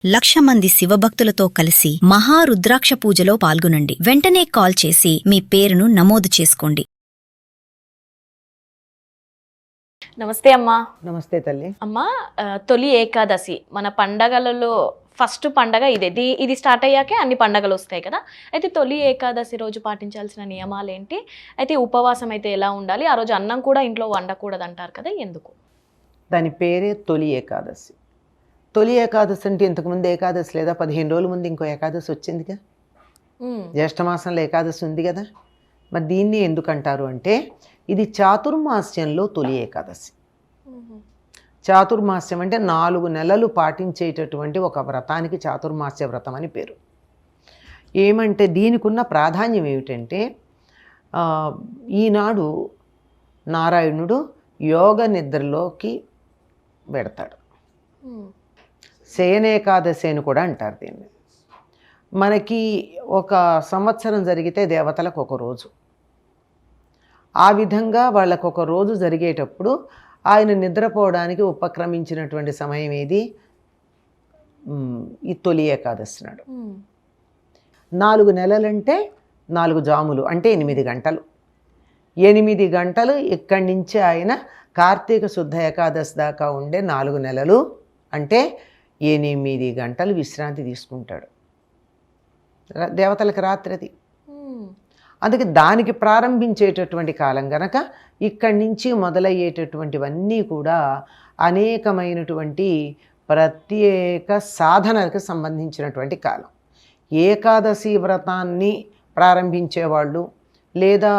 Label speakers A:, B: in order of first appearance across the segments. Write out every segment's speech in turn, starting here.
A: 1,00,000 మంది శివభక్తులతో కలిసి మహారుద్రాక్ష పూజలో పాల్గొనండి. వెంటనే కాల్ చేసి మీ పేరును నమోదు చేసుకోండి.
B: నమస్తే అమ్మా.
C: నమస్తే తల్లి.
B: అమ్మా, తొలి ఏకాదశి మన పండగలలో ఫస్ట్ పండగ ఇదే. ఇది స్టార్ట్ అయ్యాకే అన్ని పండగలు వస్తాయి కదా. అయితే తొలి ఏకాదశి రోజు పాటించాల్సిన నియమాలు ఏంటి? అయితే ఉపవాసం అయితే ఎలా ఉండాలి? ఆ రోజు అన్నం కూడా ఇంట్లో వండకూడదు అంటారు కదా, ఎందుకు?
C: దాని పేరే తొలి ఏకాదశి. తొలి ఏకాదశి అంటే ఇంతకుముందు ఏకాదశి లేదా? 15 రోజుల ముందు ఇంకో ఏకాదశి వచ్చిందిగా. జ్యేష్ఠమాసంలో ఏకాదశి ఉంది కదా. మరి దీన్ని ఎందుకంటారు అంటే, ఇది చాతుర్మాస్యంలో తొలి ఏకాదశి. చాతుర్మాస్యం అంటే 4 నెలలు పాటించేటటువంటి ఒక వ్రతానికి చాతుర్మాస్య వ్రతం అని పేరు. ఏమంటే దీనికి ఉన్న ప్రాధాన్యం ఏమిటంటే, ఈనాడు నారాయణుడు యోగ నిద్రలోకి పెడతాడు. శయనేకాదశి అని కూడా అంటారు దీన్ని. మనకి ఒక సంవత్సరం జరిగితే దేవతలకు ఒక రోజు, ఆ విధంగా వాళ్ళకు ఒక రోజు జరిగేటప్పుడు ఆయన నిద్రపోవడానికి ఉపక్రమించినటువంటి సమయం ఏది? ఈ తొలి ఏకాదశి నాడు. 4 నెలలంటే 4 జాములు అంటే 8 గంటలు. 8 గంటలు ఇక్కడి నుంచి ఆయన కార్తీక శుద్ధ ఏకాదశి దాకా ఉండే 4 నెలలు అంటే 8 గంటలు విశ్రాంతి తీసుకుంటాడు. దేవతలకు రాత్రి అది. అందుకే దానికి ప్రారంభించేటటువంటి కాలం గనక ఇక్కడి నుంచి మొదలయ్యేటటువంటివన్నీ కూడా అనేకమైనటువంటి ప్రత్యేక సాధనలకు సంబంధించినటువంటి కాలం. ఏకాదశి వ్రతాన్ని ప్రారంభించేవాళ్ళు లేదా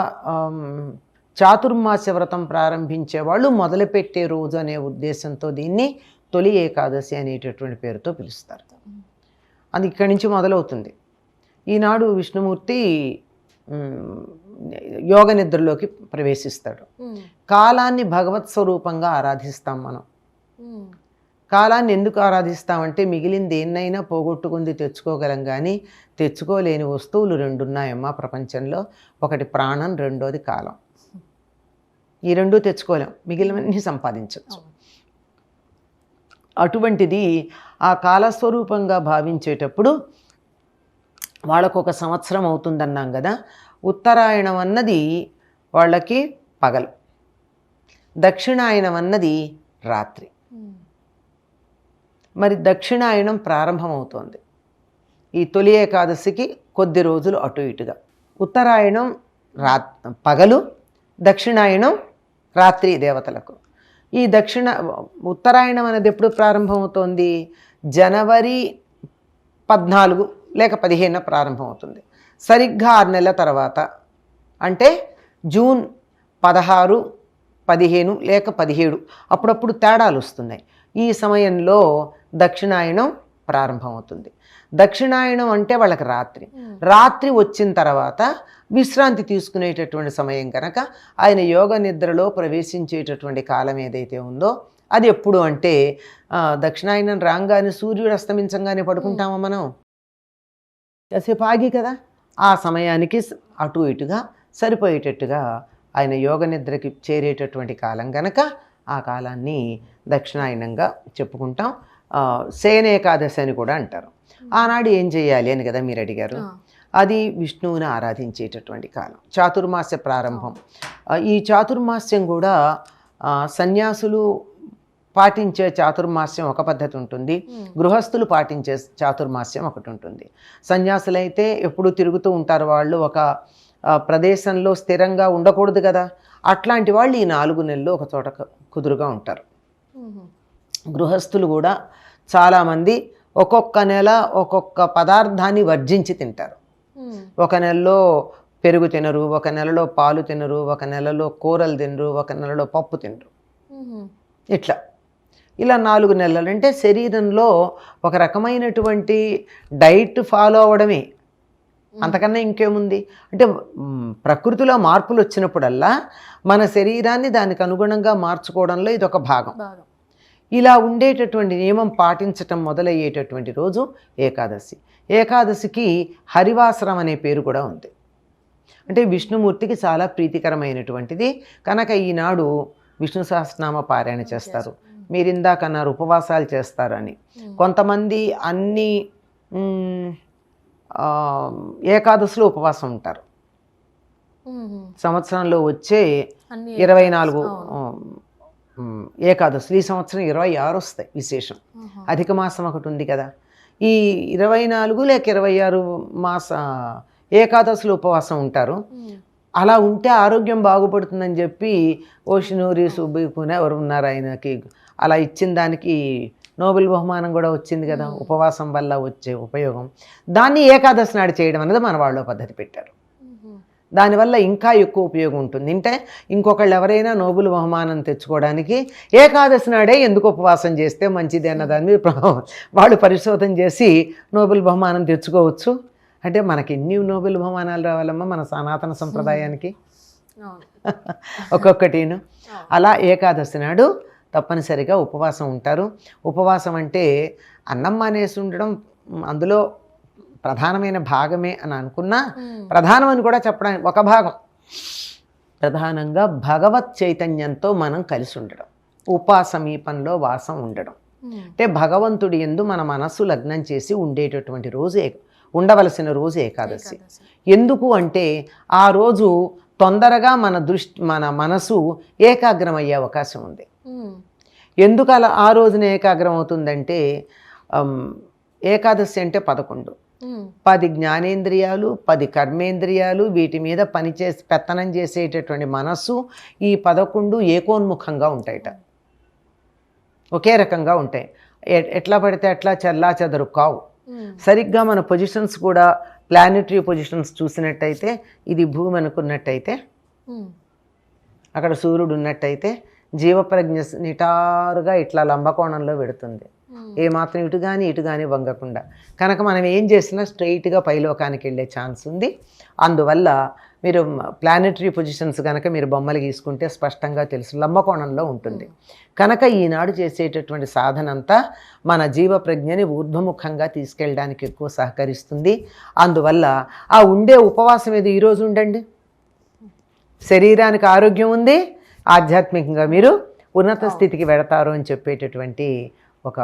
C: చాతుర్మాస్య వ్రతం ప్రారంభించేవాళ్ళు మొదలుపెట్టే రోజు అనే ఉద్దేశంతో దీన్ని తొలి ఏకాదశి అనేటటువంటి పేరుతో పిలుస్తారు. అది ఇక్కడి నుంచి మొదలవుతుంది. ఈనాడు విష్ణుమూర్తి యోగ నిద్రలోకి ప్రవేశిస్తాడు. కాలాన్ని భగవత్ స్వరూపంగా ఆరాధిస్తాం మనం. కాలాన్ని ఎందుకు ఆరాధిస్తామంటే, మిగిలింది దేన్నైనా పోగొట్టుకుంది తెచ్చుకోగలం, కానీ తెచ్చుకోలేని వస్తువులు 2 ఉన్నాయమ్మా ప్రపంచంలో. ఒకటి ప్రాణం, రెండోది కాలం. ఈ 2 తెచ్చుకోలేం, మిగిలినవన్నీ సంపాదించవచ్చు. అటువంటిది ఆ కాలస్వరూపంగా భావించేటప్పుడు వాళ్ళకు ఒక సంవత్సరం అవుతుందన్నాం కదా. ఉత్తరాయణం అన్నది వాళ్ళకి పగలు, దక్షిణాయనం అన్నది రాత్రి. మరి దక్షిణాయనం ప్రారంభమవుతోంది ఈ తొలి ఏకాదశికి కొద్ది రోజులు అటు ఇటుగా. ఉత్తరాయణం పగలు, దక్షిణాయనం రాత్రి దేవతలకు. ఈ ఉత్తరాయణం అనేది ఎప్పుడు ప్రారంభమవుతోంది? జనవరి 14 లేక 15 ప్రారంభమవుతుంది. సరిగ్గా 6 నెలల తర్వాత, అంటే జూన్ 16, 15 లేక 17, అప్పుడప్పుడు తేడాలు వస్తున్నాయి. ఈ సమయంలో దక్షిణాయనం ప్రారంభమవుతుంది. దక్షిణాయనం అంటే వాళ్ళకి రాత్రి వచ్చిన తర్వాత విశ్రాంతి తీసుకునేటటువంటి సమయం కనుక ఆయన యోగ నిద్రలో ప్రవేశించేటటువంటి కాలం ఏదైతే ఉందో అది ఎప్పుడు అంటే, దక్షిణాయనం రాగానే సూర్యుడు అస్తమించంగానే పడుకుంటామా మనం? కాసేపు ఆగి కదా. ఆ సమయానికి అటు ఇటుగా సరిపోయేటట్టుగా ఆయన యోగ నిద్రకి చేరేటటువంటి కాలం గనక ఆ కాలాన్ని దక్షిణాయనంగా చెప్పుకుంటాం. శయనేకాదశి అని కూడా అంటారు. ఆనాడు ఏం చేయాలి అని కదా మీరు అడిగారు. అది విష్ణువుని ఆరాధించేటటువంటి కాలం, చాతుర్మాస్య ప్రారంభం. ఈ చాతుర్మాస్యం కూడా సన్యాసులు పాటించే చాతుర్మాస్యం ఒక పద్ధతి ఉంటుంది, గృహస్థులు పాటించే చాతుర్మాస్యం ఒకటి ఉంటుంది. సన్యాసులైతే ఎప్పుడు తిరుగుతూ ఉంటారు, వాళ్ళు ఒక ప్రదేశంలో స్థిరంగా ఉండకూడదు కదా. అట్లాంటి వాళ్ళు ఈ 4 నెలలు ఒక చోట కుదురుగా ఉంటారు. గృహస్థులు కూడా చాలామంది ఒక్కొక్క నెల ఒక్కొక్క పదార్థాన్ని వర్జించి తింటారు. ఒక నెలలో పెరుగు తినరు, ఒక నెలలో పాలు తినరు, ఒక నెలలో కూరలు తినరు, ఒక నెలలో పప్పు తినరు. ఇలా 4 నెలలు అంటే శరీరంలో ఒక రకమైనటువంటి డైట్ ఫాలో అవ్వడమే, అంతకన్నా ఇంకేముంది. అంటే ప్రకృతిలో మార్పులు వచ్చినప్పుడల్లా మన శరీరాన్ని దానికి అనుగుణంగా మార్చుకోవడంలో ఇది ఒక భాగం. ఇలా ఉండేటటువంటి నియమం పాటించటం మొదలయ్యేటటువంటి రోజు ఏకాదశి. ఏకాదశికి హరివాసరం అనే పేరు కూడా ఉంది. అంటే విష్ణుమూర్తికి చాలా ప్రీతికరమైనటువంటిది కనుక ఈనాడు విష్ణు సహస్రనామ పారాయణ చేస్తారు. మీరు ఇందాక అన్నారు ఉపవాసాలు చేస్తారని. కొంతమంది అన్ని ఏకాదశులు ఉపవాసం ఉంటారు. సంవత్సరంలో వచ్చే 24 ఏకాదశులు ఈ సంవత్సరం 26 వస్తాయి. విశేషం అధిక మాసం ఒకటి ఉంది కదా, ఈ 24 లేక 26 మాస ఏకాదశులు ఉపవాసం ఉంటారు. అలా ఉంటే ఆరోగ్యం బాగుపడుతుందని చెప్పి ఓషినూరి సుబ్బికునే ఎవరు ఉన్నారు, ఆయనకి అలా ఇచ్చిన దానికి నోబెల్ బహుమానం కూడా వచ్చింది కదా, ఉపవాసం వల్ల వచ్చే ఉపయోగం. దాన్ని ఏకాదశి నాడు చేయడం అనేది మన వాళ్ళు పద్ధతి పెట్టారు. దానివల్ల ఇంకా ఎక్కువ ఉపయోగం ఉంటుంది. అంటే ఇంకొకళ్ళు ఎవరైనా నోబెల్ బహుమానం తెచ్చుకోవడానికి ఏకాదశి నాడే ఎందుకు ఉపవాసం చేస్తే మంచిది అన్న దాని మీద వాళ్ళు పరిశోధన చేసి నోబెల్ బహుమానం తెచ్చుకోవచ్చు. అంటే మనకి ఎన్ని నోబెల్ బహుమానాలు రావాలమ్మా మన సనాతన సంప్రదాయానికి, ఒక్కొక్కటిను. అలా ఏకాదశి నాడు తప్పనిసరిగా ఉపవాసం ఉంటారు. ఉపవాసం అంటే అన్నం మానేసి ఉండడం అందులో ప్రధానమైన భాగమే అని అనుకున్నా, ప్రధానం అని కూడా చెప్పడానికి ఒక భాగం. ప్రధానంగా భగవత్ చైతన్యంతో మనం కలిసి ఉండడం, ఉపాసమీపంలో వాసం ఉండడం. అంటే భగవంతుడి యందు మన మనస్సు లగ్నం చేసి ఉండేటటువంటి రోజు ఉండవలసిన రోజు ఏకాదశి. ఎందుకు అంటే ఆ రోజు తొందరగా మన మనసు ఏకాగ్రమయ్యే అవకాశం ఉంది. ఎందుకు అలా ఆ రోజున ఏకాగ్రం అవుతుందంటే ఏకాదశి అంటే 11, 10 జ్ఞానేంద్రియాలు, 10 కర్మేంద్రియాలు, వీటి మీద పనిచేసి పెత్తనం చేసేటటువంటి మనస్సు ఈ 11 ఏకోన్ముఖంగా ఉంటాయట, ఒకే రకంగా ఉంటాయి. ఎట్లా పడితే అట్లా చల్లా చెదరు కావు. సరిగ్గా మన పొజిషన్స్ కూడా ప్లానెటరీ పొజిషన్స్ చూసినట్టయితే, ఇది భూమి అనుకున్నట్టయితే, అక్కడ సూర్యుడు ఉన్నట్టయితే జీవప్రజ్ఞ నిటారుగా ఇట్లా లంబకోణంలో పెడుతుంది, ఏమాత్రం ఇటు కానీ వంగకుండా. కనుక మనం ఏం చేసినా స్ట్రైట్గా పైలోకానికి వెళ్ళే ఛాన్స్ ఉంది. అందువల్ల మీరు ప్లానెటరీ పొజిషన్స్ కనుక మీరు బొమ్మలు గీసుకుంటే స్పష్టంగా తెలుసు, లంబకోణంలో ఉంటుంది. కనుక ఈనాడు చేసేటటువంటి సాధన అంతా మన జీవ ప్రజ్ఞని ఊర్ధ్వముఖంగా తీసుకెళ్ళడానికి ఎక్కువ సహకరిస్తుంది. అందువల్ల ఆ ఉండే ఉపవాసం ఏదో ఈరోజు ఉండండి, శరీరానికి ఆరోగ్యం ఉంది, ఆధ్యాత్మికంగా మీరు ఉన్నత స్థితికి వెడతారు అని చెప్పేటటువంటి ఒక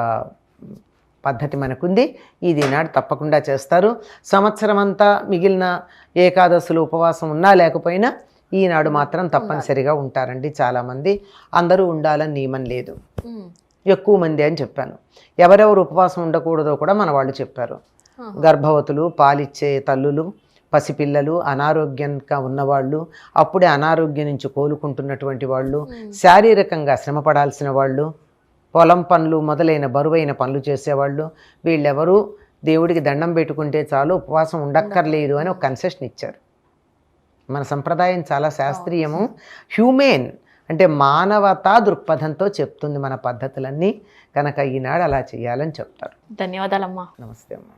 C: పద్ధతి మనకుంది. ఇది ఈనాడు తప్పకుండా చేస్తారు. సంవత్సరం అంతా మిగిలిన ఏకాదశులు ఉపవాసం ఉన్నా లేకపోయినా ఈనాడు మాత్రం తప్పనిసరిగా ఉంటారండి చాలామంది. అందరూ ఉండాలని నియమం లేదు, ఎక్కువ మంది అని చెప్పాను. ఎవరెవరు ఉపవాసం ఉండకూడదో కూడా మన వాళ్ళు చెప్పారు. గర్భవతులు, పాలిచ్చే తల్లులు, పసిపిల్లలు, అనారోగ్యంగా ఉన్నవాళ్ళు, అప్పుడే అనారోగ్యం నుంచి కోలుకుంటున్నటువంటి వాళ్ళు, శారీరకంగా శ్రమపడాల్సిన వాళ్ళు, పొలం పనులు మొదలైన బరువైన పనులు చేసేవాళ్ళు, వీళ్ళెవరూ దేవుడికి దండం పెట్టుకుంటే చాలు ఉపవాసం ఉండక్కర్లేదు అని ఒక కన్సెషన్ ఇచ్చారు. మన సంప్రదాయం చాలా శాస్త్రీయము, హ్యూమెన్ అంటే మానవతా దృక్పథంతో చెప్తుంది మన పద్ధతులన్నీ. కనుక ఈనాడు అలా చేయాలని చెప్తారు.
B: ధన్యవాదాలమ్మా.
C: నమస్తే అమ్మా.